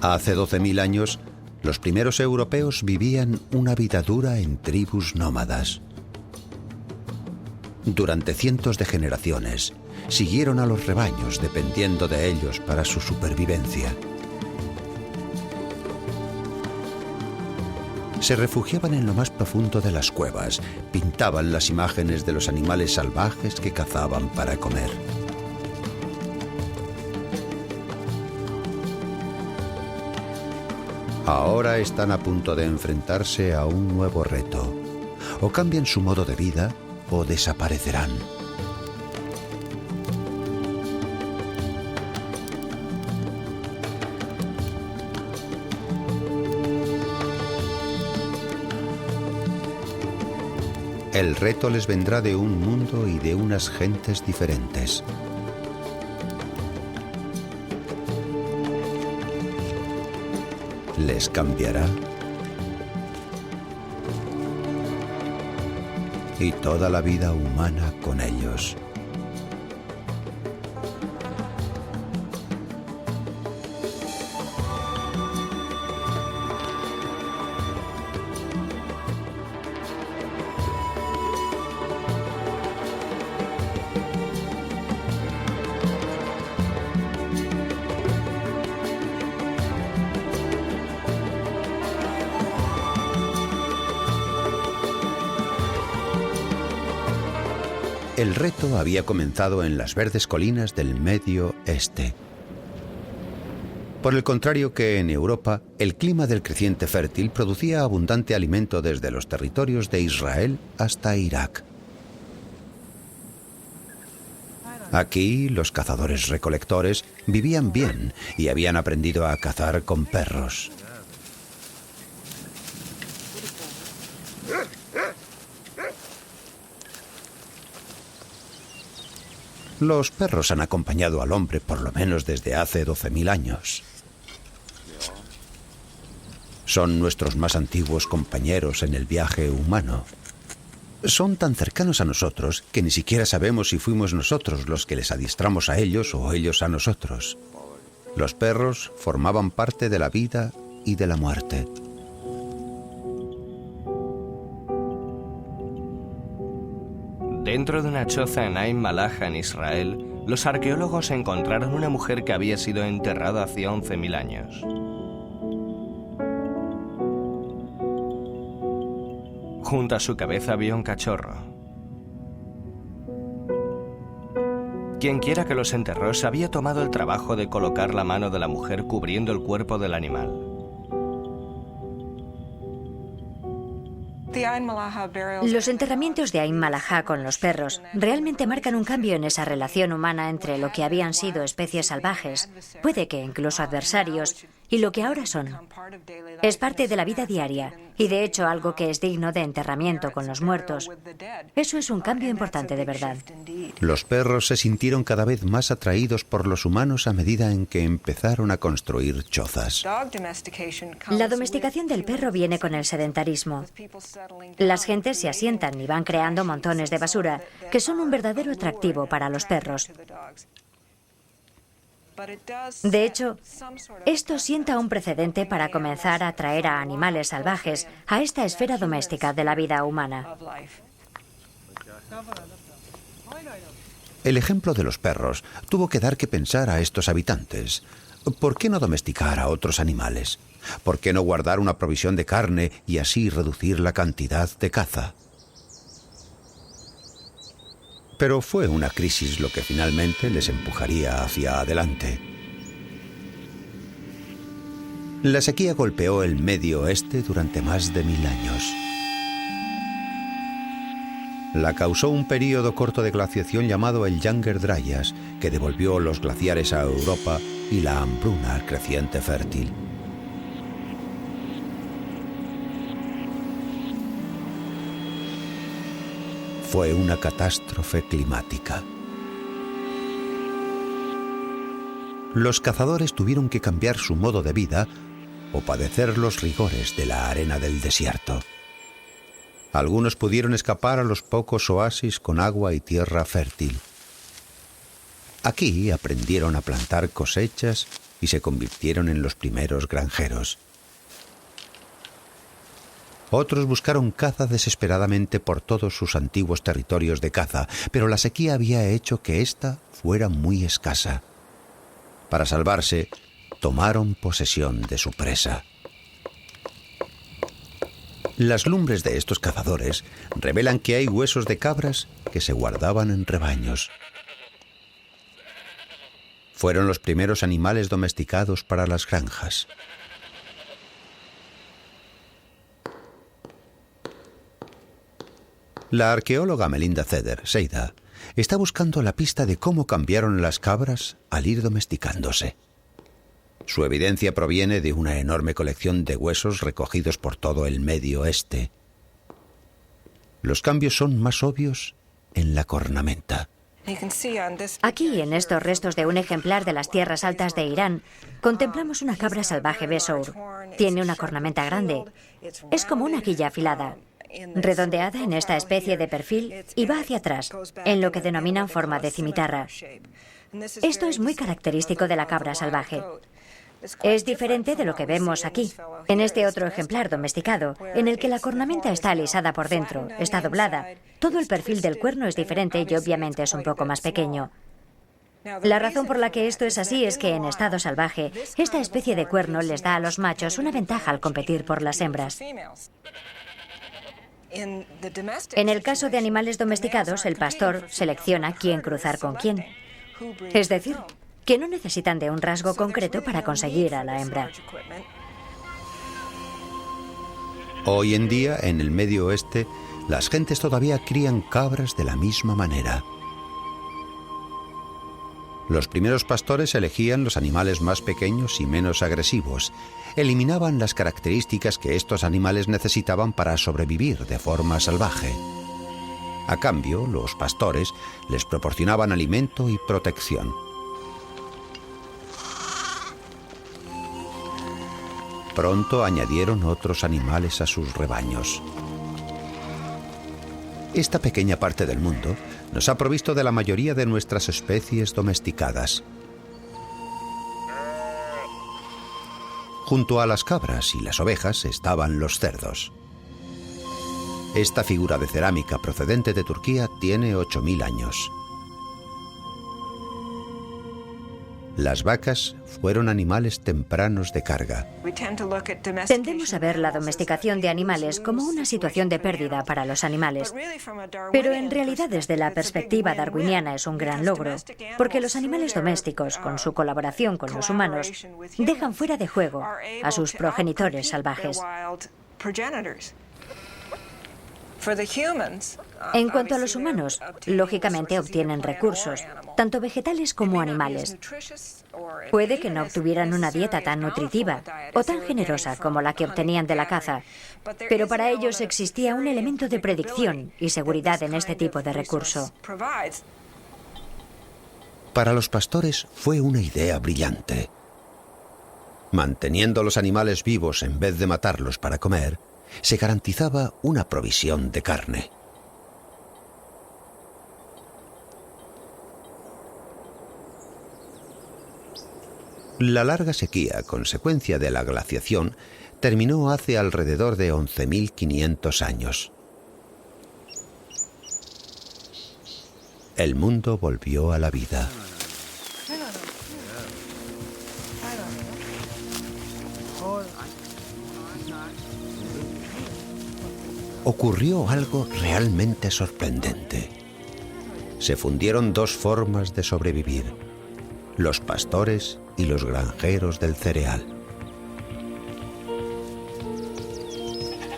Hace 12.000 años, los primeros europeos vivían una vida dura en tribus nómadas. Durante cientos de generaciones, siguieron a los rebaños dependiendo de ellos para su supervivencia. Se refugiaban en lo más profundo de las cuevas, pintaban las imágenes de los animales salvajes que cazaban para comer. Ahora están a punto de enfrentarse a un nuevo reto. O cambian su modo de vida o desaparecerán. El reto les vendrá de un mundo y de unas gentes diferentes. ¿Les cambiará? Y toda la vida humana con ellos. El reto había comenzado en las verdes colinas del Medio Este. Por el contrario que en Europa, el clima del creciente fértil producía abundante alimento desde los territorios de Israel hasta Irak. Aquí, los cazadores-recolectores vivían bien y habían aprendido a cazar con perros. Los perros han acompañado al hombre por lo menos desde hace 12.000 años. Son nuestros más antiguos compañeros en el viaje humano. Son tan cercanos a nosotros que ni siquiera sabemos si fuimos nosotros los que les adiestramos a ellos o ellos a nosotros. Los perros formaban parte de la vida y de la muerte. Dentro de una choza en Ain Malaha, en Israel, los arqueólogos encontraron una mujer que había sido enterrada hacía 11.000 años. Junto a su cabeza había un cachorro. Quienquiera que los enterró se había tomado el trabajo de colocar la mano de la mujer cubriendo el cuerpo del animal. Los enterramientos de Ain Malaha con los perros realmente marcan un cambio en esa relación humana entre lo que habían sido especies salvajes, puede que incluso adversarios, y lo que ahora son. Es parte de la vida diaria y de hecho algo que es digno de enterramiento con los muertos. Eso es un cambio importante de verdad. Los perros se sintieron cada vez más atraídos por los humanos a medida en que empezaron a construir chozas. La domesticación del perro viene con el sedentarismo. Las gentes se asientan y van creando montones de basura, que son un verdadero atractivo para los perros. De hecho, esto sienta un precedente para comenzar a atraer a animales salvajes a esta esfera doméstica de la vida humana. El ejemplo de los perros tuvo que dar que pensar a estos habitantes. ¿Por qué no domesticar a otros animales? ¿Por qué no guardar una provisión de carne y así reducir la cantidad de caza? Pero fue una crisis lo que finalmente les empujaría hacia adelante. La sequía golpeó el Medio Oeste durante más de 1000 años. La causó un período corto de glaciación llamado el Younger Dryas, que devolvió los glaciares a Europa y la hambruna al creciente fértil. Fue una catástrofe climática. Los cazadores tuvieron que cambiar su modo de vida o padecer los rigores de la arena del desierto. Algunos pudieron escapar a los pocos oasis con agua y tierra fértil. Aquí aprendieron a plantar cosechas y se convirtieron en los primeros granjeros. Otros buscaron caza desesperadamente por todos sus antiguos territorios de caza, pero la sequía había hecho que ésta fuera muy escasa. Para salvarse, tomaron posesión de su presa. Las lumbres de estos cazadores revelan que hay huesos de cabras que se guardaban en rebaños. Fueron los primeros animales domesticados para las granjas. La arqueóloga Melinda Seida está buscando la pista de cómo cambiaron las cabras al ir domesticándose. Su evidencia proviene de una enorme colección de huesos recogidos por todo el Medio Oeste. Los cambios son más obvios en la cornamenta. Aquí, en estos restos de un ejemplar de las tierras altas de Irán, contemplamos una cabra salvaje Besour. Tiene una cornamenta grande. Es como una quilla afilada, redondeada en esta especie de perfil y va hacia atrás, en lo que denominan forma de cimitarra. Esto es muy característico de la cabra salvaje. Es diferente de lo que vemos aquí, en este otro ejemplar domesticado, en el que la cornamenta está alisada por dentro, está doblada. Todo el perfil del cuerno es diferente y obviamente es un poco más pequeño. La razón por la que esto es así es que en estado salvaje, esta especie de cuerno les da a los machos una ventaja al competir por las hembras. En el caso de animales domesticados, el pastor selecciona quién cruzar con quién. Es decir, que no necesitan de un rasgo concreto para conseguir a la hembra. Hoy en día, en el Medio Oeste, las gentes todavía crían cabras de la misma manera. Los primeros pastores elegían los animales más pequeños y menos agresivos. Eliminaban las características que estos animales necesitaban para sobrevivir de forma salvaje. A cambio, los pastores les proporcionaban alimento y protección. Pronto añadieron otros animales a sus rebaños. Esta pequeña parte del mundo nos ha provisto de la mayoría de nuestras especies domesticadas. Junto a las cabras y las ovejas estaban los cerdos. Esta figura de cerámica procedente de Turquía tiene 8000 años. Las vacas fueron animales tempranos de carga. Tendemos a ver la domesticación de animales como una situación de pérdida para los animales. Pero en realidad, desde la perspectiva darwiniana, es un gran logro, porque los animales domésticos, con su colaboración con los humanos, dejan fuera de juego a sus progenitores salvajes. En cuanto a los humanos, lógicamente obtienen recursos, tanto vegetales como animales. Puede que no obtuvieran una dieta tan nutritiva o tan generosa como la que obtenían de la caza, pero para ellos existía un elemento de predicción y seguridad en este tipo de recurso. Para los pastores fue una idea brillante. Manteniendo los animales vivos en vez de matarlos para comer, se garantizaba una provisión de carne. La larga sequía, consecuencia de la glaciación, terminó hace alrededor de 11.500 años. El mundo volvió a la vida. Ocurrió algo realmente sorprendente. Se fundieron dos formas de sobrevivir: los pastores y los granjeros del cereal.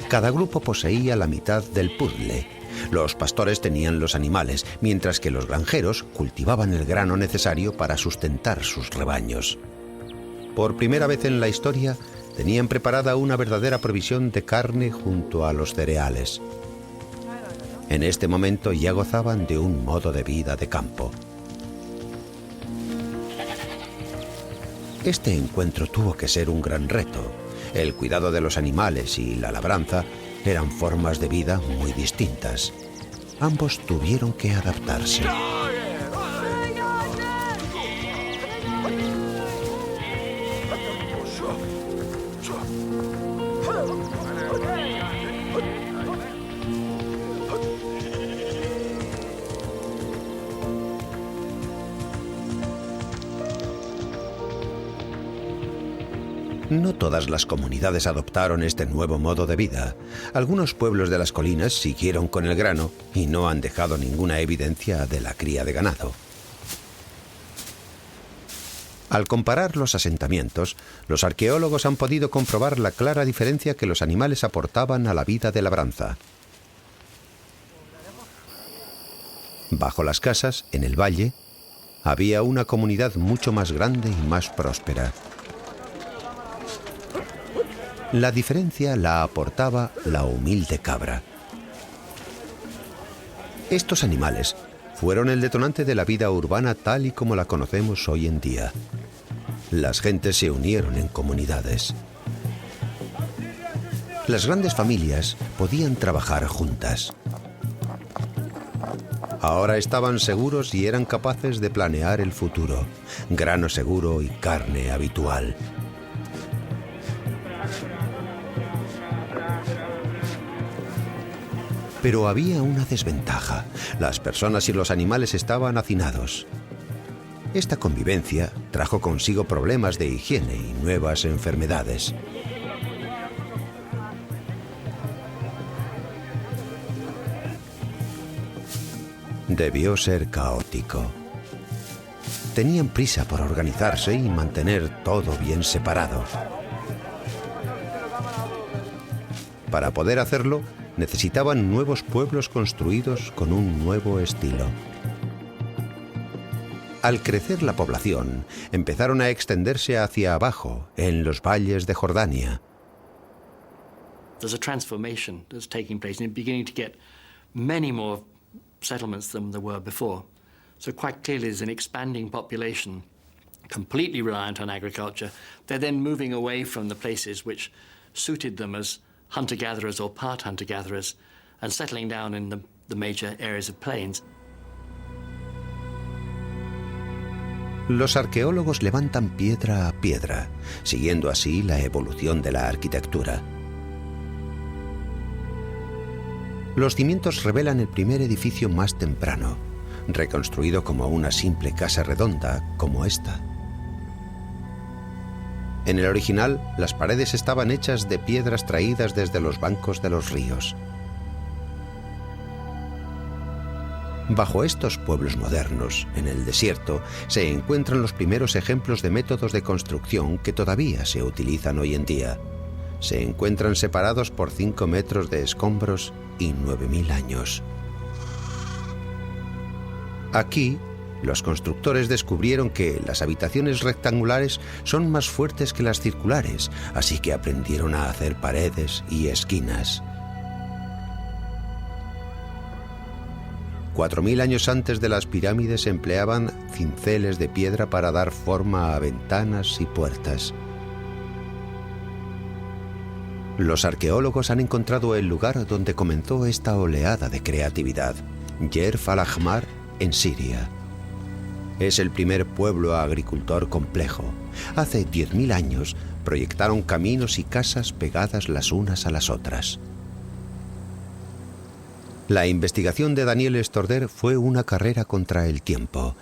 Cada grupo poseía la mitad del puzzle. Los pastores tenían los animales, mientras que los granjeros cultivaban el grano necesario para sustentar sus rebaños. Por primera vez en la historia, tenían preparada una verdadera provisión de carne junto a los cereales. En este momento ya gozaban de un modo de vida de campo. Este encuentro tuvo que ser un gran reto. El cuidado de los animales y la labranza eran formas de vida muy distintas. Ambos tuvieron que adaptarse. No todas las comunidades adoptaron este nuevo modo de vida. Algunos pueblos de las colinas siguieron con el grano y no han dejado ninguna evidencia de la cría de ganado. Al comparar los asentamientos, los arqueólogos han podido comprobar la clara diferencia que los animales aportaban a la vida de labranza. Bajo las casas, en el valle, había una comunidad mucho más grande y más próspera. La diferencia la aportaba la humilde cabra. Estos animales fueron el detonante de la vida urbana tal y como la conocemos hoy en día. Las gentes se unieron en comunidades. Las grandes familias podían trabajar juntas. Ahora estaban seguros y eran capaces de planear el futuro. Grano seguro y carne habitual. Pero había una desventaja. Las personas y los animales estaban hacinados. Esta convivencia trajo consigo problemas de higiene y nuevas enfermedades. Debió ser caótico. Tenían prisa por organizarse y mantener todo bien separado. Para poder hacerlo, necesitaban nuevos pueblos construidos con un nuevo estilo. Al crecer la población, empezaron a extenderse hacia abajo, en los valles de Jordania. There's a transformation that's taking place and beginning to get many more settlements than there were before. So quite clearly there's an expanding population completely reliant on agriculture. They're then moving away from the places which suited them as hunter-gatherers or part hunter-gatherers and settling down in the major areas of plains. Los arqueólogos levantan piedra a piedra, siguiendo así la evolución de la arquitectura. Los cimientos revelan el primer edificio más temprano, reconstruido como una simple casa redonda, como esta. En el original, las paredes estaban hechas de piedras traídas desde los bancos de los ríos. Bajo estos pueblos modernos, en el desierto, se encuentran los primeros ejemplos de métodos de construcción que todavía se utilizan hoy en día. Se encuentran separados por 5 metros de escombros y 9.000 años. Aquí, los constructores descubrieron que las habitaciones rectangulares son más fuertes que las circulares, así que aprendieron a hacer paredes y esquinas. 4.000 años antes de las pirámides empleaban cinceles de piedra para dar forma a ventanas y puertas. Los arqueólogos han encontrado el lugar donde comenzó esta oleada de creatividad, Yerf al-Ahmar, en Siria. Es el primer pueblo agricultor complejo. Hace 10.000 años proyectaron caminos y casas pegadas las unas a las otras. La investigación de Daniel Storder fue una carrera contra el tiempo.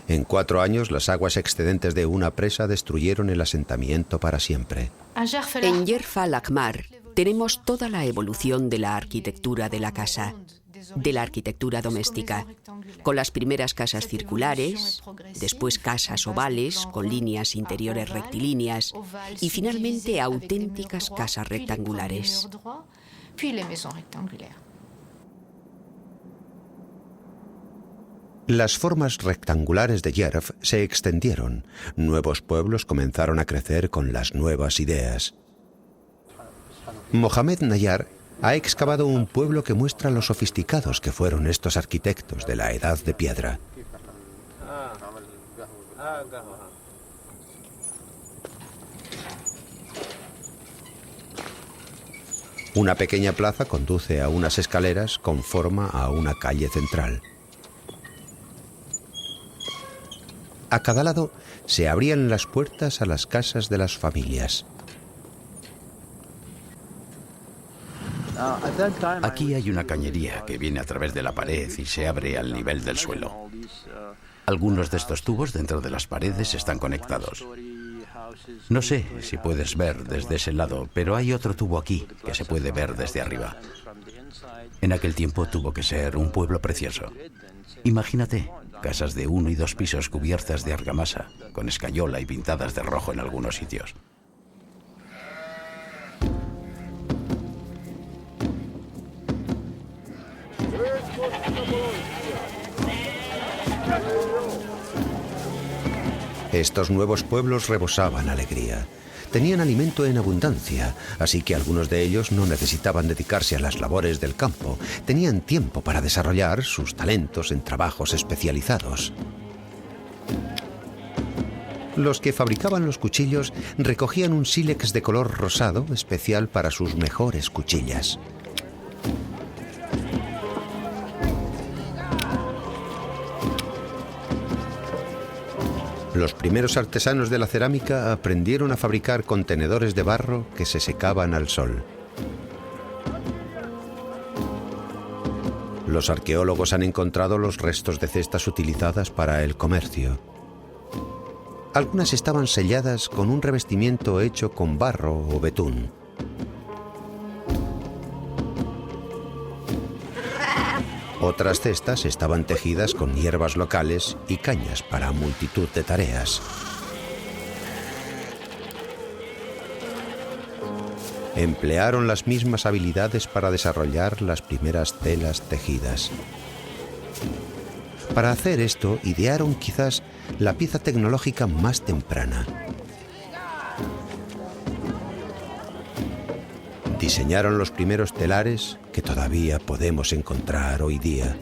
En 4 años, las aguas excedentes de una presa destruyeron el asentamiento para siempre. En Yerf al-Ahmar tenemos toda la evolución de la arquitectura de la casa, de la arquitectura doméstica, con las primeras casas circulares, después casas ovales con líneas interiores rectilíneas y finalmente auténticas casas rectangulares. Las formas rectangulares de Yerf se extendieron. Nuevos pueblos comenzaron a crecer con las nuevas ideas. Mohamed Nayar ha excavado un pueblo que muestra lo sofisticados que fueron estos arquitectos de la Edad de Piedra. Una pequeña plaza conduce a unas escaleras con forma a una calle central. A cada lado se abrían las puertas a las casas de las familias. Aquí hay una cañería que viene a través de la pared y se abre al nivel del suelo. Algunos de estos tubos dentro de las paredes están conectados. No sé si puedes ver desde ese lado, pero hay otro tubo aquí que se puede ver desde arriba. En aquel tiempo tuvo que ser un pueblo precioso. Imagínate, casas de 1 y 2 pisos cubiertas de argamasa, con escayola y pintadas de rojo en algunos sitios. Estos nuevos pueblos rebosaban alegría. Tenían alimento en abundancia, así que algunos de ellos no necesitaban dedicarse a las labores del campo. Tenían tiempo para desarrollar sus talentos en trabajos especializados. Los que fabricaban los cuchillos recogían un sílex de color rosado especial para sus mejores cuchillas. Los primeros artesanos de la cerámica aprendieron a fabricar contenedores de barro que se secaban al sol. Los arqueólogos han encontrado los restos de cestas utilizadas para el comercio. Algunas estaban selladas con un revestimiento hecho con barro o betún. Otras cestas estaban tejidas con hierbas locales y cañas para multitud de tareas. Emplearon las mismas habilidades para desarrollar las primeras telas tejidas. Para hacer esto, idearon quizás la pieza tecnológica más temprana. Diseñaron los primeros telares que todavía podemos encontrar hoy día.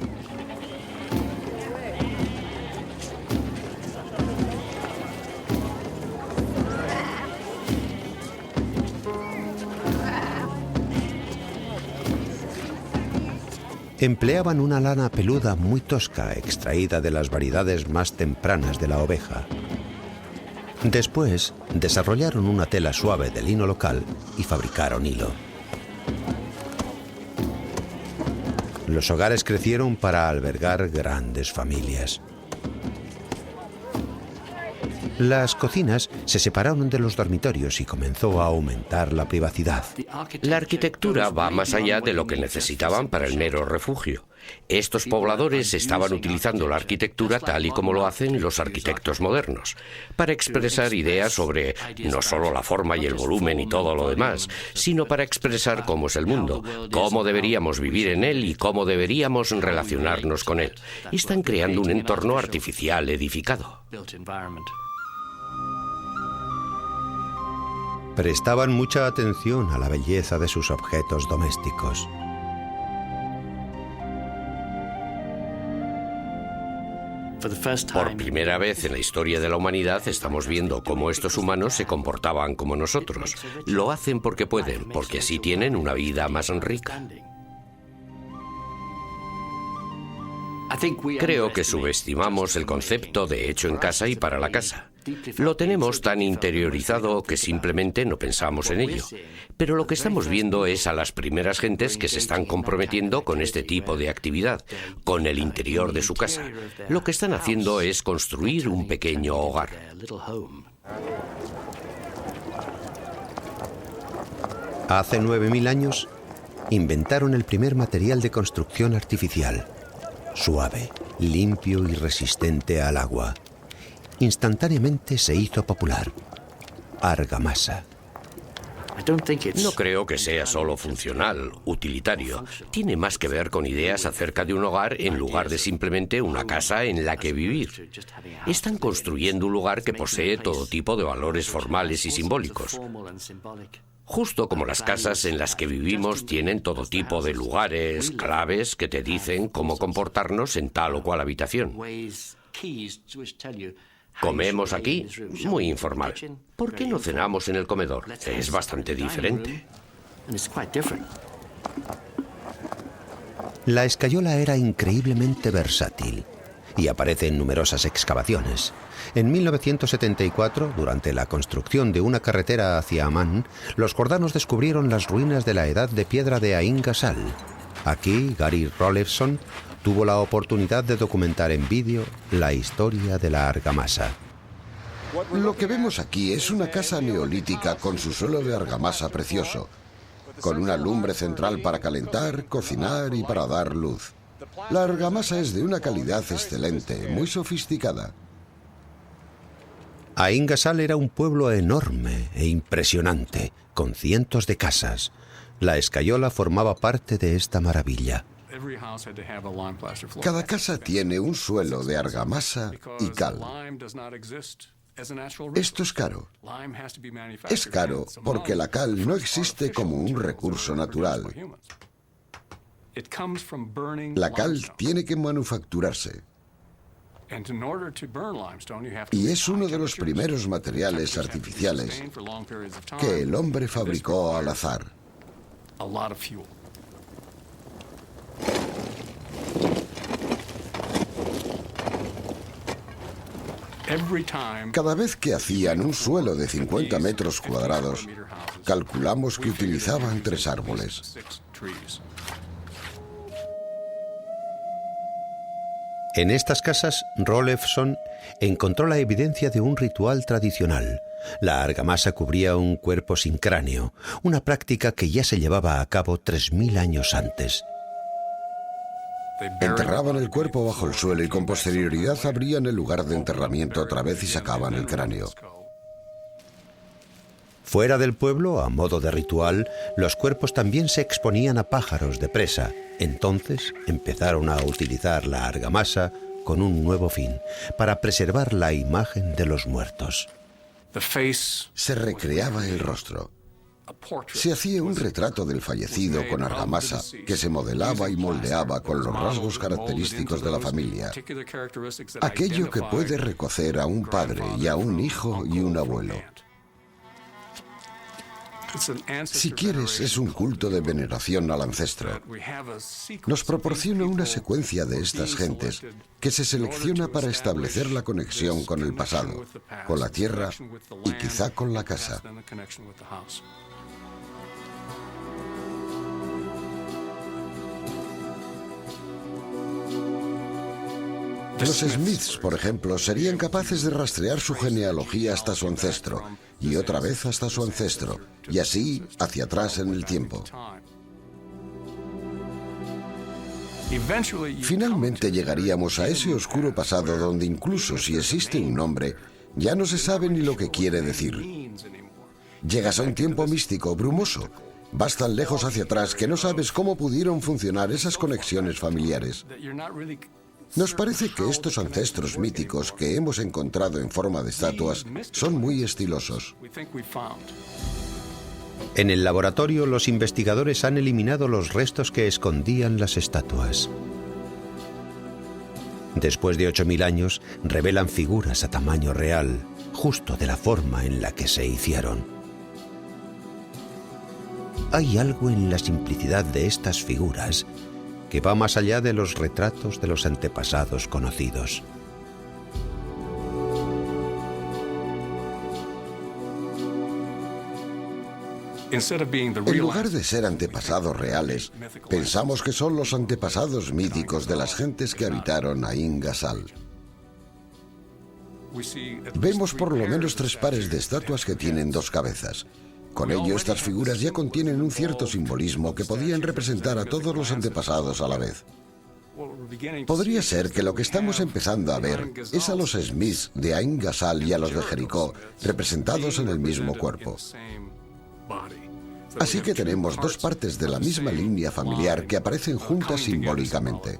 Empleaban una lana peluda muy tosca extraída de las variedades más tempranas de la oveja. Después, desarrollaron una tela suave de lino local y fabricaron hilo. Los hogares crecieron para albergar grandes familias. Las cocinas se separaron de los dormitorios y comenzó a aumentar la privacidad. La arquitectura va más allá de lo que necesitaban para el mero refugio. Estos pobladores estaban utilizando la arquitectura tal y como lo hacen los arquitectos modernos, para expresar ideas sobre no solo la forma y el volumen y todo lo demás, sino para expresar cómo es el mundo, cómo deberíamos vivir en él y cómo deberíamos relacionarnos con él. Están creando un entorno artificial edificado. Prestaban mucha atención a la belleza de sus objetos domésticos. Por primera vez en la historia de la humanidad estamos viendo cómo estos humanos se comportaban como nosotros. Lo hacen porque pueden, porque así tienen una vida más rica. Creo que subestimamos el concepto de hecho en casa y para la casa. Lo tenemos tan interiorizado que simplemente no pensamos en ello. Pero lo que estamos viendo es a las primeras gentes que se están comprometiendo con este tipo de actividad, con el interior de su casa. Lo que están haciendo es construir un pequeño hogar. Hace 9000 años, inventaron el primer material de construcción artificial. Suave, limpio y resistente al agua. Instantáneamente se hizo popular. Argamasa. No creo que sea solo funcional, utilitario. Tiene más que ver con ideas acerca de un hogar en lugar de simplemente una casa en la que vivir. Están construyendo un lugar que posee todo tipo de valores formales y simbólicos. Justo como las casas en las que vivimos tienen todo tipo de lugares, claves que te dicen cómo comportarnos en tal o cual habitación. ¿Comemos aquí? Muy informal. ¿Por qué no cenamos en el comedor? Es bastante diferente. La escayola era increíblemente versátil y aparece en numerosas excavaciones. En 1974, durante la construcción de una carretera hacia Amán, los jordanos descubrieron las ruinas de la Edad de Piedra de Ain Ghazal. Aquí, Gary Rollefson tuvo la oportunidad de documentar en vídeo la historia de la argamasa. Lo que vemos aquí es una casa neolítica con su suelo de argamasa precioso, con una lumbre central para calentar, cocinar y para dar luz. La argamasa es de una calidad excelente, muy sofisticada. Ain Ghazal era un pueblo enorme e impresionante, con cientos de casas. La escayola formaba parte de esta maravilla. Cada casa tiene un suelo de argamasa y cal. Esto es caro. Es caro porque la cal no existe como un recurso natural. La cal tiene que manufacturarse. Y es uno de los primeros materiales artificiales que el hombre fabricó al azar. Cada vez que hacían un suelo de 50 metros cuadrados, calculamos que utilizaban 3 árboles. En estas casas, Rolefson encontró la evidencia de un ritual tradicional. La argamasa cubría un cuerpo sin cráneo, una práctica que ya se llevaba a cabo 3000 años antes. Enterraban el cuerpo bajo el suelo y con posterioridad abrían el lugar de enterramiento otra vez y sacaban el cráneo. Fuera del pueblo, a modo de ritual, los cuerpos también se exponían a pájaros de presa. Entonces empezaron a utilizar la argamasa con un nuevo fin, para preservar la imagen de los muertos. Se recreaba el rostro. Se hacía un retrato del fallecido con argamasa, que se modelaba y moldeaba con los rasgos característicos de la familia. Aquello que puede reconocer a un padre y a un hijo y un abuelo. Si quieres, es un culto de veneración al ancestro. Nos proporciona una secuencia de estas gentes que se selecciona para establecer la conexión con el pasado, con la tierra y quizá con la casa. Los Smiths, por ejemplo, serían capaces de rastrear su genealogía hasta su ancestro, y otra vez hasta su ancestro, y así hacia atrás en el tiempo. Finalmente llegaríamos a ese oscuro pasado donde incluso si existe un nombre, ya no se sabe ni lo que quiere decir. Llegas a un tiempo místico, brumoso. Vas tan lejos hacia atrás que no sabes cómo pudieron funcionar esas conexiones familiares. Nos parece que estos ancestros míticos que hemos encontrado en forma de estatuas son muy estilosos. En el laboratorio, los investigadores han eliminado los restos que escondían las estatuas. Después de 8000 años, revelan figuras a tamaño real, justo de la forma en la que se hicieron. Hay algo en la simplicidad de estas figuras que va más allá de los retratos de los antepasados conocidos. En lugar de ser antepasados reales, pensamos que son los antepasados míticos de las gentes que habitaron Ain Ghazal. Vemos por lo menos 3 pares de estatuas que tienen 2 cabezas. Con ello, estas figuras ya contienen un cierto simbolismo que podían representar a todos los antepasados a la vez. Podría ser que lo que estamos empezando a ver es a los Smiths de Ain Ghazal y a los de Jericó representados en el mismo cuerpo. Así que tenemos 2 partes de la misma línea familiar que aparecen juntas simbólicamente.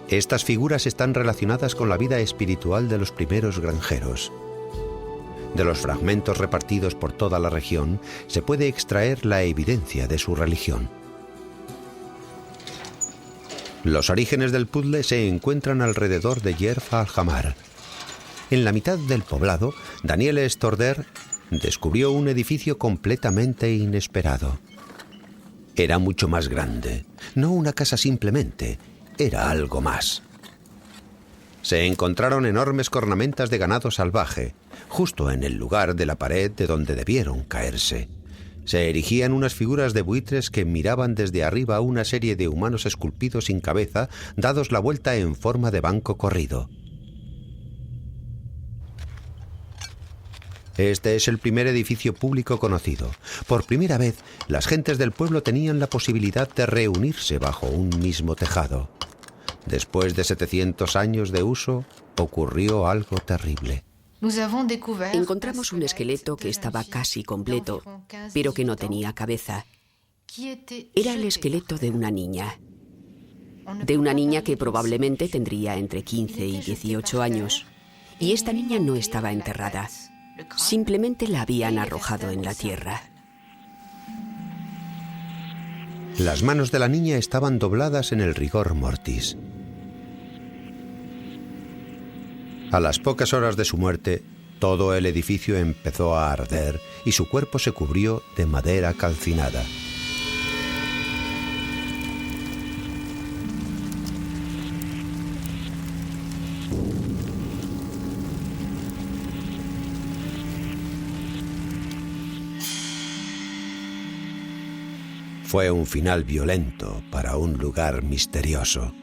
Estas figuras están relacionadas con la vida espiritual de los primeros granjeros. De los fragmentos repartidos por toda la región se puede extraer la evidencia de su religión. Los orígenes del puzzle se encuentran alrededor de Yerf al-Hamar. En la mitad del poblado, Daniel Storder descubrió un edificio completamente inesperado. Era mucho más grande, no una casa simplemente, era algo más. Se encontraron enormes cornamentas de ganado salvaje, justo en el lugar de la pared de donde debieron caerse. Se erigían unas figuras de buitres que miraban desde arriba a una serie de humanos esculpidos sin cabeza, dados la vuelta en forma de banco corrido. Este es el primer edificio público conocido. Por primera vez, las gentes del pueblo tenían la posibilidad de reunirse bajo un mismo tejado. Después de 700 años de uso, ocurrió algo terrible. Encontramos un esqueleto que estaba casi completo, pero que no tenía cabeza. Era el esqueleto de una niña. De una niña que probablemente tendría entre 15 y 18 años. Y esta niña no estaba enterrada. Simplemente la habían arrojado en la tierra. Las manos de la niña estaban dobladas en el rigor mortis. A las pocas horas de su muerte, todo el edificio empezó a arder y su cuerpo se cubrió de madera calcinada. Fue un final violento para un lugar misterioso.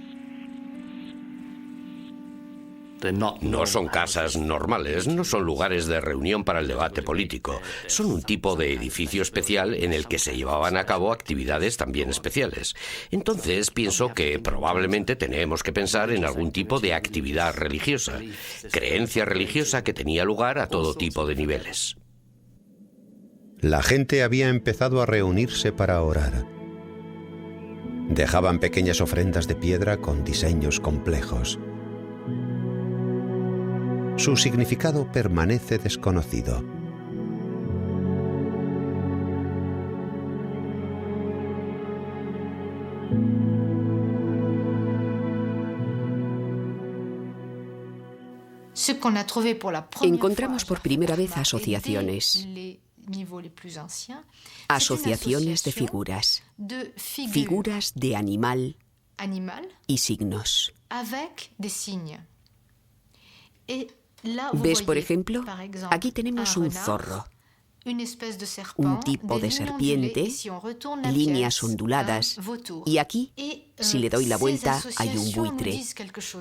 No son casas normales, no son lugares de reunión para el debate político. Son un tipo de edificio especial en el que se llevaban a cabo actividades también especiales. Entonces pienso que probablemente tenemos que pensar en algún tipo de actividad religiosa, creencia religiosa que tenía lugar a todo tipo de niveles. La gente había empezado a reunirse para orar. Dejaban pequeñas ofrendas de piedra con diseños complejos. Su significado permanece desconocido. Encontramos por primera vez asociaciones. Asociaciones de figuras. Figuras de animal y signos. ¿Ves, por ejemplo? Aquí tenemos un zorro, un tipo de serpiente, líneas onduladas, y aquí, si le doy la vuelta, hay un buitre.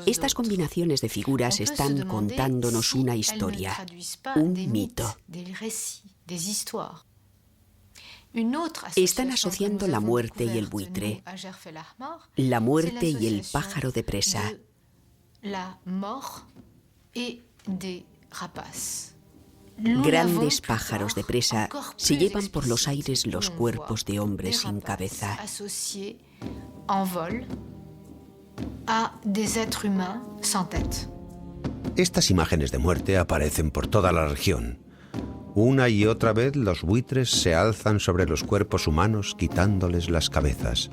Estas combinaciones de figuras están contándonos una historia, un mito. Están asociando la muerte y el buitre, la muerte y el pájaro de presa. Grandes pájaros de presa se llevan por los aires los cuerpos de hombres sin cabeza. Estas imágenes de muerte aparecen por toda la región. Una y otra vez los buitres se alzan sobre los cuerpos humanos quitándoles las cabezas.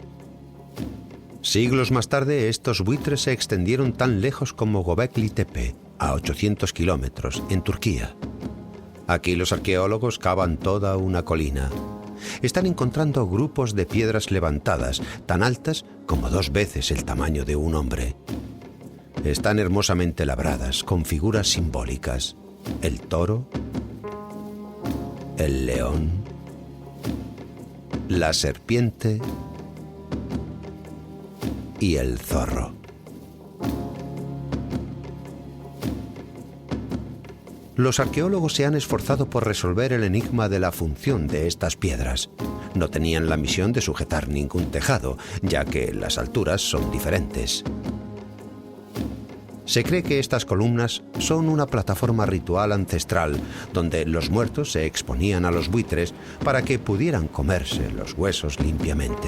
Siglos más tarde, estos buitres se extendieron tan lejos como Göbekli Tepe, a 800 kilómetros, en Turquía. Aquí los arqueólogos cavan toda una colina. Están encontrando grupos de piedras levantadas, tan altas como 2 veces el tamaño de un hombre. Están hermosamente labradas, con figuras simbólicas. El toro, el león, la serpiente y el zorro. Los arqueólogos se han esforzado por resolver el enigma de la función de estas piedras. No tenían la misión de sujetar ningún tejado, ya que las alturas son diferentes. Se cree que estas columnas son una plataforma ritual ancestral, donde los muertos se exponían a los buitres para que pudieran comerse los huesos limpiamente.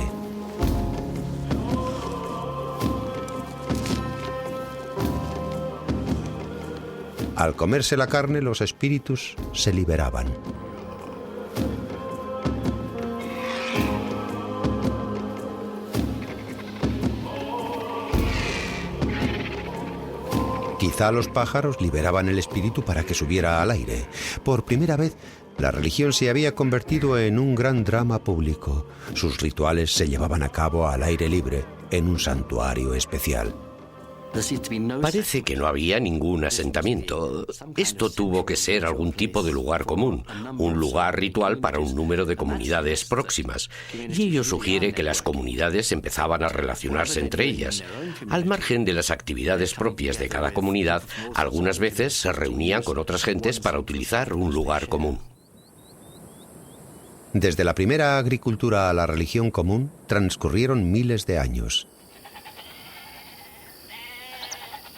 Al comerse la carne, los espíritus se liberaban. Quizá los pájaros liberaban el espíritu para que subiera al aire. Por primera vez, la religión se había convertido en un gran drama público. Sus rituales se llevaban a cabo al aire libre, en un santuario especial. Parece que no había ningún asentamiento. Esto tuvo que ser algún tipo de lugar común, un lugar ritual para un número de comunidades próximas. Y ello sugiere que las comunidades empezaban a relacionarse entre ellas. Al margen de las actividades propias de cada comunidad, algunas veces se reunían con otras gentes para utilizar un lugar común. Desde la primera agricultura a la religión común transcurrieron miles de años.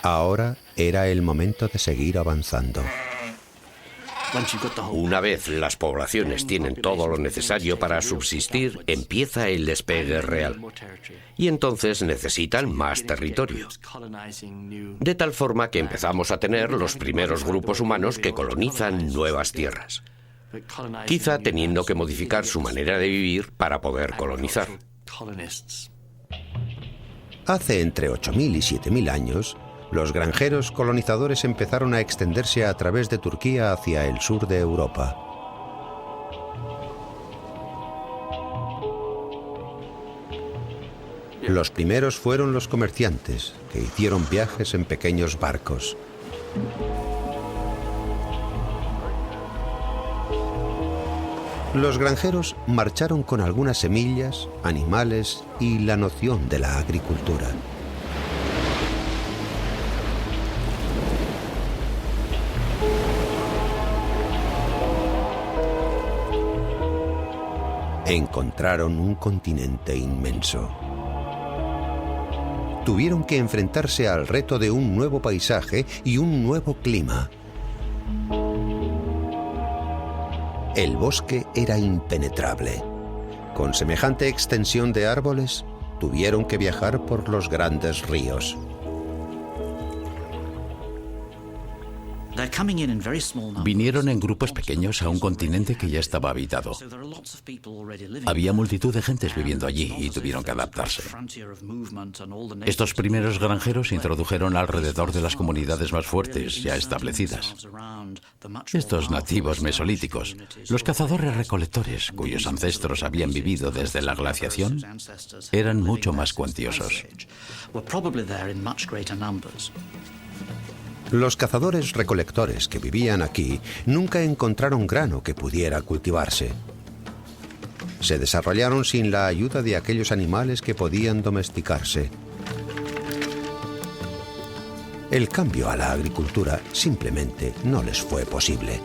Ahora era el momento de seguir avanzando. Una vez las poblaciones tienen todo lo necesario para subsistir, empieza el despegue real. Y entonces necesitan más territorio. De tal forma que empezamos a tener los primeros grupos humanos que colonizan nuevas tierras. Quizá teniendo que modificar su manera de vivir para poder colonizar. Hace entre 8.000 y 7.000 años, los granjeros colonizadores empezaron a extenderse a través de Turquía hacia el sur de Europa. Los primeros fueron los comerciantes, que hicieron viajes en pequeños barcos. Los granjeros marcharon con algunas semillas, animales y la noción de la agricultura. Encontraron un continente inmenso. Tuvieron que enfrentarse al reto de un nuevo paisaje y un nuevo clima. El bosque era impenetrable. Con semejante extensión de árboles, tuvieron que viajar por los grandes ríos. Vinieron en grupos pequeños a un continente que ya estaba habitado. Había multitud de gentes viviendo allí y tuvieron que adaptarse. Estos primeros granjeros se introdujeron alrededor de las comunidades más fuertes ya establecidas. Estos nativos mesolíticos, los cazadores-recolectores, cuyos ancestros habían vivido desde la glaciación, eran mucho más cuantiosos. Los cazadores-recolectores que vivían aquí nunca encontraron grano que pudiera cultivarse. Se desarrollaron sin la ayuda de aquellos animales que podían domesticarse. El cambio a la agricultura simplemente no les fue posible.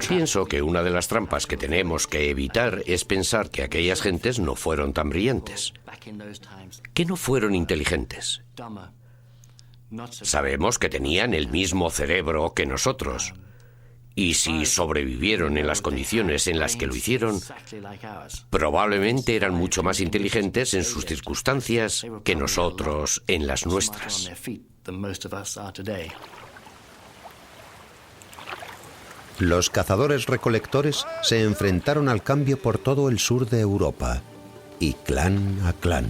Pienso que una de las trampas que tenemos que evitar es pensar que aquellas gentes no fueron tan brillantes, que no fueron inteligentes. Sabemos que tenían el mismo cerebro que nosotros, y si sobrevivieron en las condiciones en las que lo hicieron, probablemente eran mucho más inteligentes en sus circunstancias que nosotros en las nuestras. Los cazadores-recolectores se enfrentaron al cambio por todo el sur de Europa, y clan a clan.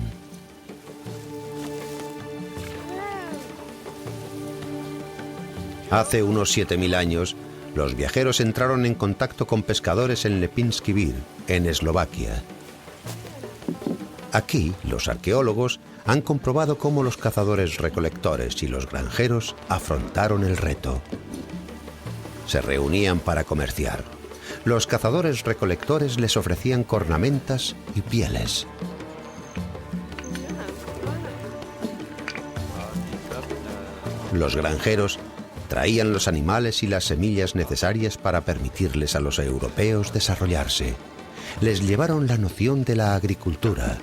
Hace unos 7.000 años, los viajeros entraron en contacto con pescadores en Lepinski Bir, en Eslovaquia. Aquí, los arqueólogos han comprobado cómo los cazadores-recolectores y los granjeros afrontaron el reto. Se reunían para comerciar. Los cazadores-recolectores les ofrecían cornamentas y pieles. Los granjeros traían los animales y las semillas necesarias para permitirles a los europeos desarrollarse. Les llevaron la noción de la agricultura.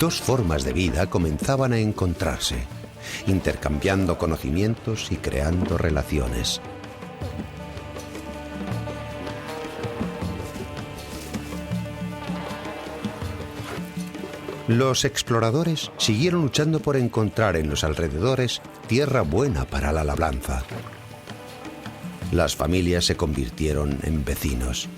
Dos formas de vida comenzaban a encontrarse, intercambiando conocimientos y creando relaciones. Los exploradores siguieron luchando por encontrar en los alrededores tierra buena para la labranza. Las familias se convirtieron en vecinos.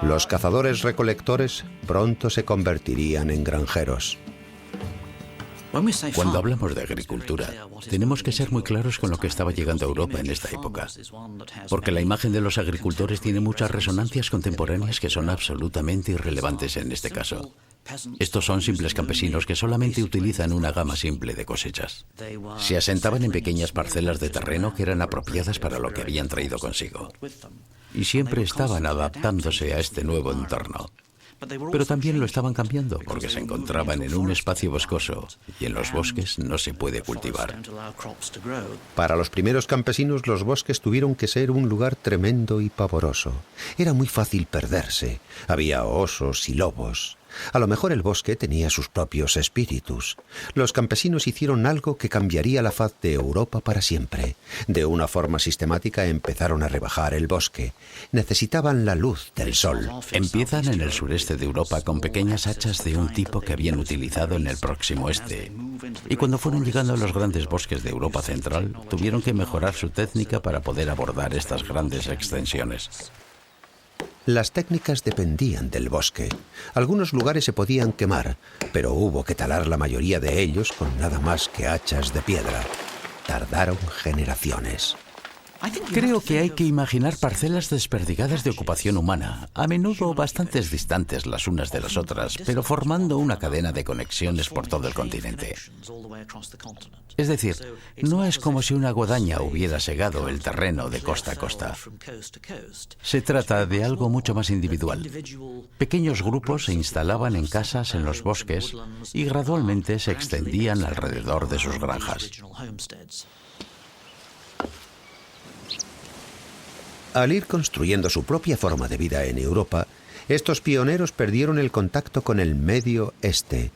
Los cazadores-recolectores pronto se convertirían en granjeros. Cuando hablamos de agricultura, tenemos que ser muy claros con lo que estaba llegando a Europa en esta época, porque la imagen de los agricultores tiene muchas resonancias contemporáneas que son absolutamente irrelevantes en este caso. Estos son simples campesinos que solamente utilizan una gama simple de cosechas. Se asentaban en pequeñas parcelas de terreno que eran apropiadas para lo que habían traído consigo. Y siempre estaban adaptándose a este nuevo entorno. Pero también lo estaban cambiando porque se encontraban en un espacio boscoso y en los bosques no se puede cultivar. Para los primeros campesinos los bosques tuvieron que ser un lugar tremendo y pavoroso. Era muy fácil perderse. Había osos y lobos. A lo mejor el bosque tenía sus propios espíritus. Los campesinos hicieron algo que cambiaría la faz de Europa para siempre. De una forma sistemática empezaron a rebajar el bosque. Necesitaban la luz del sol. Empiezan en el sureste de Europa con pequeñas hachas de un tipo que habían utilizado en el próximo este. Y cuando fueron llegando a los grandes bosques de Europa central, tuvieron que mejorar su técnica para poder abordar estas grandes extensiones. Las técnicas dependían del bosque. Algunos lugares se podían quemar, pero hubo que talar la mayoría de ellos con nada más que hachas de piedra. Tardaron generaciones. Creo que hay que imaginar parcelas desperdigadas de ocupación humana, a menudo bastante distantes las unas de las otras, pero formando una cadena de conexiones por todo el continente. Es decir, no es como si una guadaña hubiera segado el terreno de costa a costa. Se trata de algo mucho más individual. Pequeños grupos se instalaban en casas en los bosques y gradualmente se extendían alrededor de sus granjas. Al ir construyendo su propia forma de vida en Europa, estos pioneros perdieron el contacto con el Medio Este.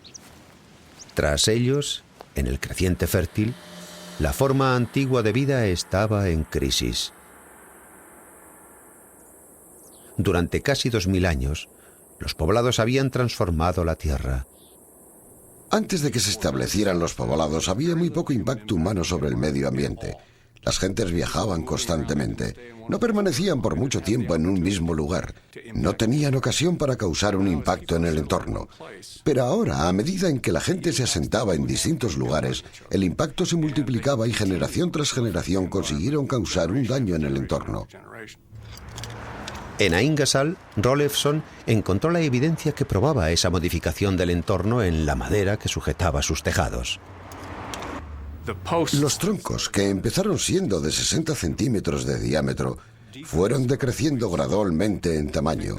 Tras ellos, en el creciente fértil, la forma antigua de vida estaba en crisis. Durante casi 2000 años, los poblados habían transformado la tierra. Antes de que se establecieran los poblados, había muy poco impacto humano sobre el medio ambiente. Las gentes viajaban constantemente. No permanecían por mucho tiempo en un mismo lugar. No tenían ocasión para causar un impacto en el entorno. Pero ahora, a medida en que la gente se asentaba en distintos lugares, el impacto se multiplicaba y generación tras generación consiguieron causar un daño en el entorno. En Aingasal, Roelofsson encontró la evidencia que probaba esa modificación del entorno en la madera que sujetaba sus tejados. Los troncos, que empezaron siendo de 60 centímetros de diámetro, fueron decreciendo gradualmente en tamaño.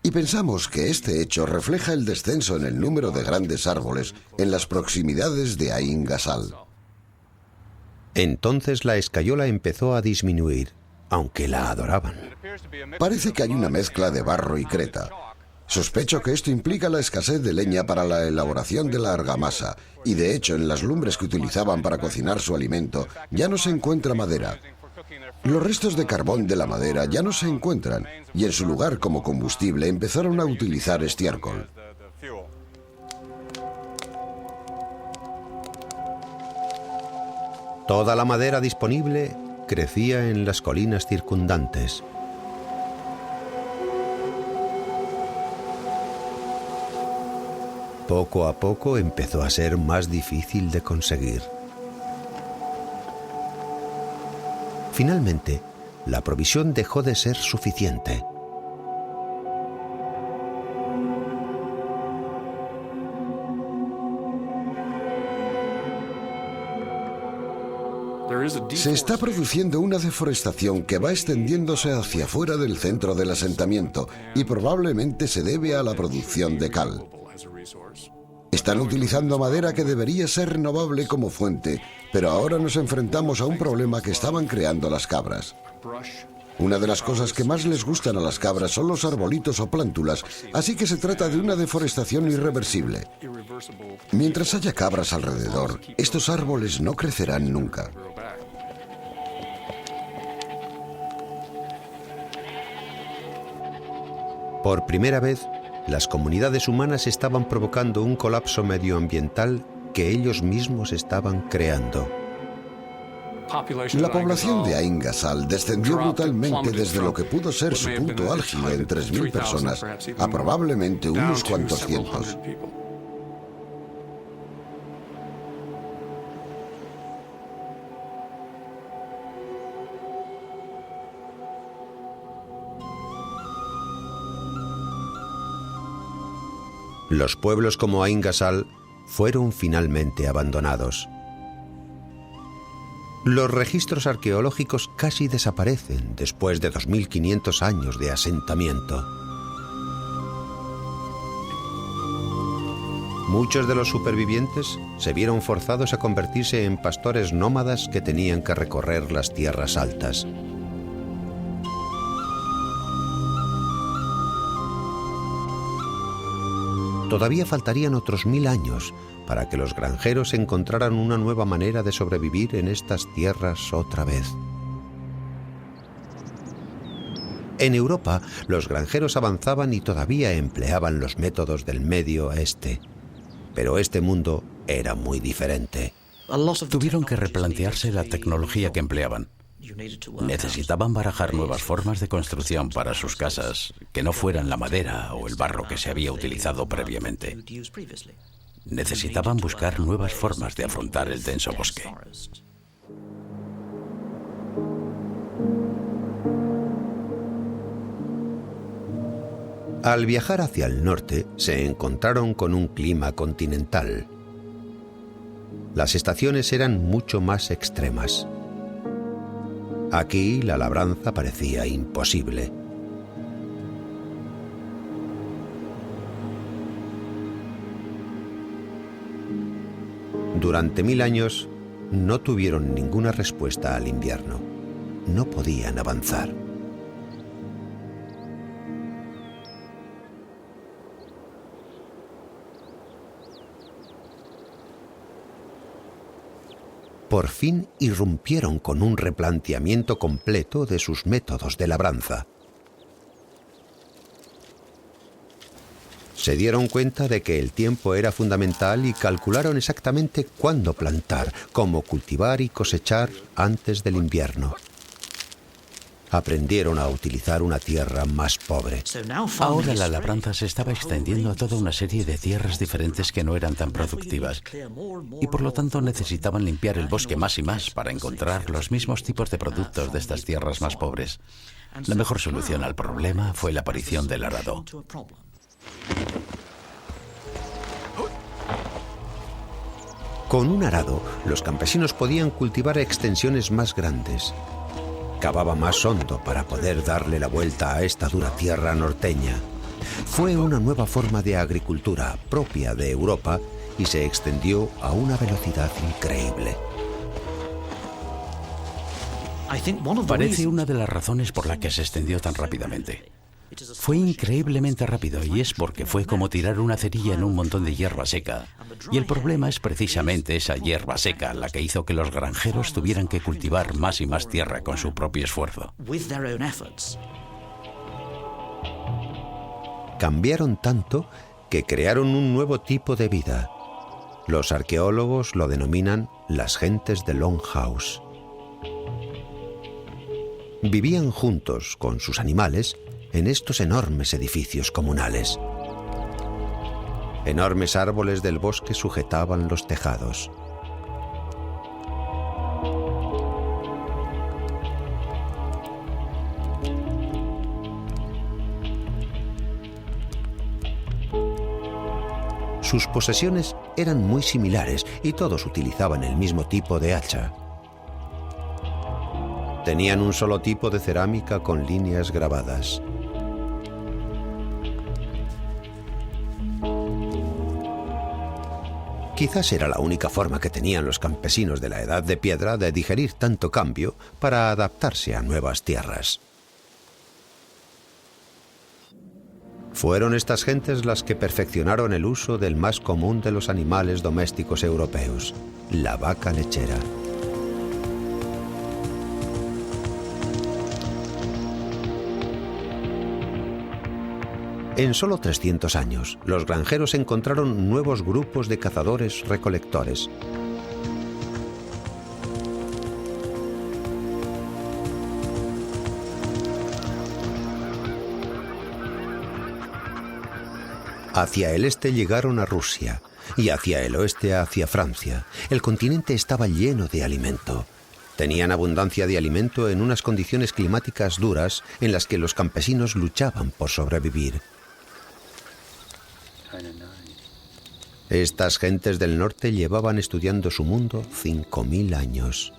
Y pensamos que este hecho refleja el descenso en el número de grandes árboles en las proximidades de Aingasal. Entonces la escayola empezó a disminuir, aunque la adoraban. Parece que hay una mezcla de barro y creta. Sospecho que esto implica la escasez de leña para la elaboración de la argamasa, y de hecho en las lumbres que utilizaban para cocinar su alimento ya no se encuentra madera. Los restos de carbón de la madera ya no se encuentran, y en su lugar como combustible empezaron a utilizar estiércol. Toda la madera disponible crecía en las colinas circundantes. Poco a poco empezó a ser más difícil de conseguir. Finalmente, la provisión dejó de ser suficiente. Se está produciendo una deforestación que va extendiéndose hacia fuera del centro del asentamiento y probablemente se debe a la producción de cal. Están utilizando madera que debería ser renovable como fuente, pero ahora nos enfrentamos a un problema que estaban creando las cabras. Una de las cosas que más les gustan a las cabras son los arbolitos o plántulas, así que se trata de una deforestación irreversible. Mientras haya cabras alrededor, estos árboles no crecerán nunca. Por primera vez, las comunidades humanas estaban provocando un colapso medioambiental que ellos mismos estaban creando. La población de Aingasal descendió brutalmente desde lo que pudo ser su punto álgido en 3.000 personas a probablemente unos cuantos cientos. Los pueblos como Ain Ghazal fueron finalmente abandonados. Los registros arqueológicos casi desaparecen después de 2500 años de asentamiento. Muchos de los supervivientes se vieron forzados a convertirse en pastores nómadas que tenían que recorrer las tierras altas. Todavía faltarían otros 1000 años para que los granjeros encontraran una nueva manera de sobrevivir en estas tierras otra vez. En Europa, los granjeros avanzaban y todavía empleaban los métodos del Medio Oeste. Pero este mundo era muy diferente. Tuvieron que replantearse la tecnología que empleaban. Necesitaban barajar nuevas formas de construcción para sus casas, que no fueran la madera o el barro que se había utilizado previamente. Necesitaban buscar nuevas formas de afrontar el denso bosque. Al viajar hacia el norte, se encontraron con un clima continental. Las estaciones eran mucho más extremas. Aquí la labranza parecía imposible. Durante 1000 años no tuvieron ninguna respuesta al invierno. No podían avanzar. Por fin irrumpieron con un replanteamiento completo de sus métodos de labranza. Se dieron cuenta de que el tiempo era fundamental y calcularon exactamente cuándo plantar, cómo cultivar y cosechar antes del invierno. Aprendieron a utilizar una tierra más pobre. Ahora la labranza se estaba extendiendo a toda una serie de tierras diferentes que no eran tan productivas y por lo tanto necesitaban limpiar el bosque más y más para encontrar los mismos tipos de productos de estas tierras más pobres. La mejor solución al problema fue la aparición del arado. Con un arado, los campesinos podían cultivar extensiones más grandes. Cavaba más hondo para poder darle la vuelta a esta dura tierra norteña. Fue una nueva forma de agricultura propia de Europa y se extendió a una velocidad increíble. Parece una de las razones por la que se extendió tan rápidamente. Fue increíblemente rápido y es porque fue como tirar una cerilla en un montón de hierba seca. Y el problema es precisamente esa hierba seca la que hizo que los granjeros tuvieran que cultivar más y más tierra con su propio esfuerzo. Cambiaron tanto que crearon un nuevo tipo de vida. Los arqueólogos lo denominan las gentes de Longhouse. Vivían juntos con sus animales en estos enormes edificios comunales. Enormes árboles del bosque sujetaban los tejados. Sus posesiones eran muy similares y todos utilizaban el mismo tipo de hacha. Tenían un solo tipo de cerámica con líneas grabadas. Quizás era la única forma que tenían los campesinos de la Edad de Piedra de digerir tanto cambio para adaptarse a nuevas tierras. Fueron estas gentes las que perfeccionaron el uso del más común de los animales domésticos europeos, la vaca lechera. En solo 300 años, los granjeros encontraron nuevos grupos de cazadores-recolectores. Hacia el este llegaron a Rusia y hacia el oeste hacia Francia. El continente estaba lleno de alimento. Tenían abundancia de alimento en unas condiciones climáticas duras en las que los campesinos luchaban por sobrevivir. Estas gentes del norte llevaban estudiando su mundo 5000 años.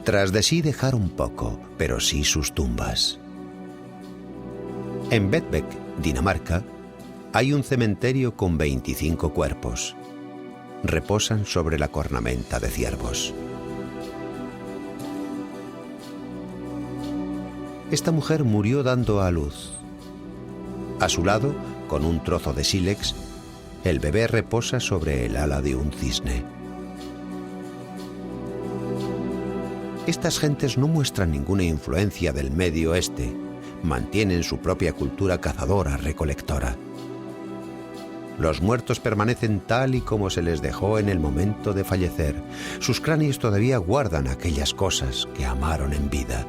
Tras de sí dejaron poco, pero sí sus tumbas. En Vedbæk, Dinamarca, hay un cementerio con 25 cuerpos. Reposan sobre la cornamenta de ciervos. Esta mujer murió dando a luz. A su lado, con un trozo de sílex, el bebé reposa sobre el ala de un cisne. Estas gentes no muestran ninguna influencia del Medio Oeste. Mantienen su propia cultura cazadora-recolectora. Los muertos permanecen tal y como se les dejó en el momento de fallecer. Sus cráneos todavía guardan aquellas cosas que amaron en vida.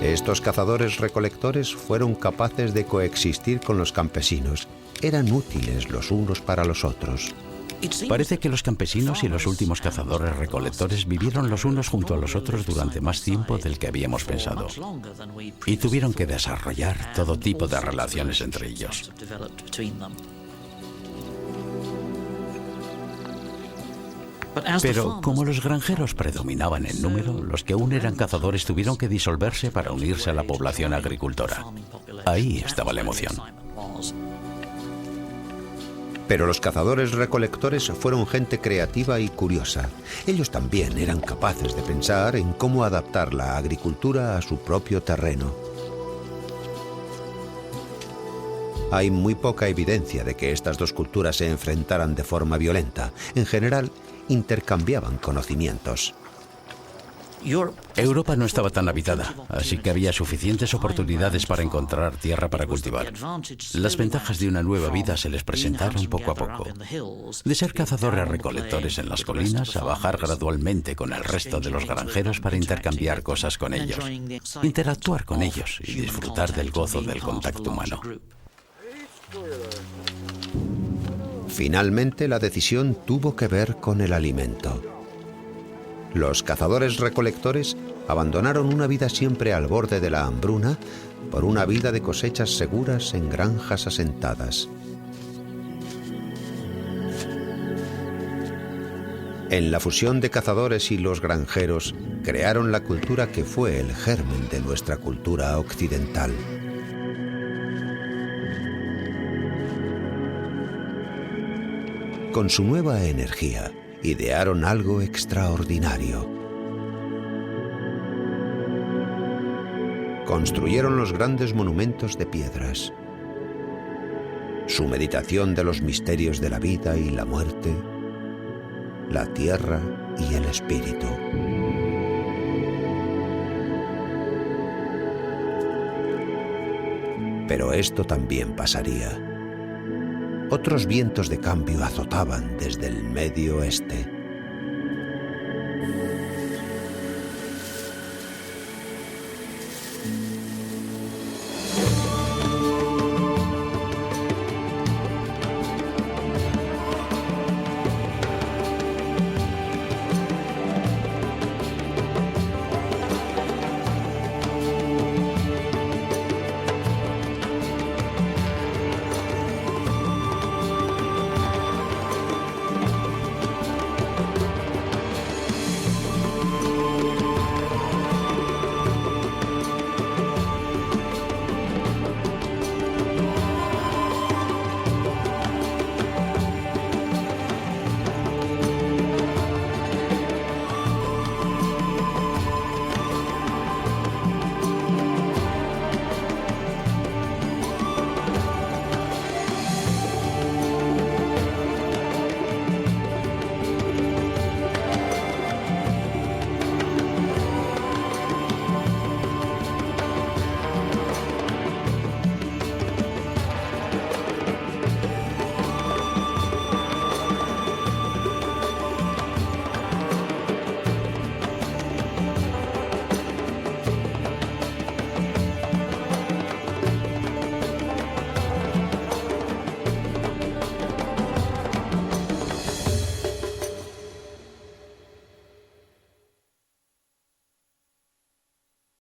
Estos cazadores-recolectores fueron capaces de coexistir con los campesinos. Eran útiles los unos para los otros. Parece que los campesinos y los últimos cazadores-recolectores vivieron los unos junto a los otros durante más tiempo del que habíamos pensado. Y tuvieron que desarrollar todo tipo de relaciones entre ellos. Pero como los granjeros predominaban en número, los que aún eran cazadores tuvieron que disolverse para unirse a la población agricultora. Ahí estaba la emoción. Pero los cazadores-recolectores fueron gente creativa y curiosa. Ellos también eran capaces de pensar en cómo adaptar la agricultura a su propio terreno. Hay muy poca evidencia de que estas dos culturas se enfrentaran de forma violenta. En general, intercambiaban conocimientos. Europa no estaba tan habitada, así que había suficientes oportunidades para encontrar tierra para cultivar. Las ventajas de una nueva vida se les presentaron poco a poco. De ser cazadores-recolectores en las colinas a bajar gradualmente con el resto de los granjeros para intercambiar cosas con ellos, interactuar con ellos y disfrutar del gozo del contacto humano. Finalmente, la decisión tuvo que ver con el alimento. Los cazadores-recolectores abandonaron una vida siempre al borde de la hambruna por una vida de cosechas seguras en granjas asentadas. En la fusión de cazadores y los granjeros, crearon la cultura que fue el germen de nuestra cultura occidental. Con su nueva energía, idearon algo extraordinario. Construyeron los grandes monumentos de piedras. Su meditación de los misterios de la vida y la muerte, la tierra y el espíritu. Pero esto también pasaría. Otros vientos de cambio azotaban desde el Medio Oeste.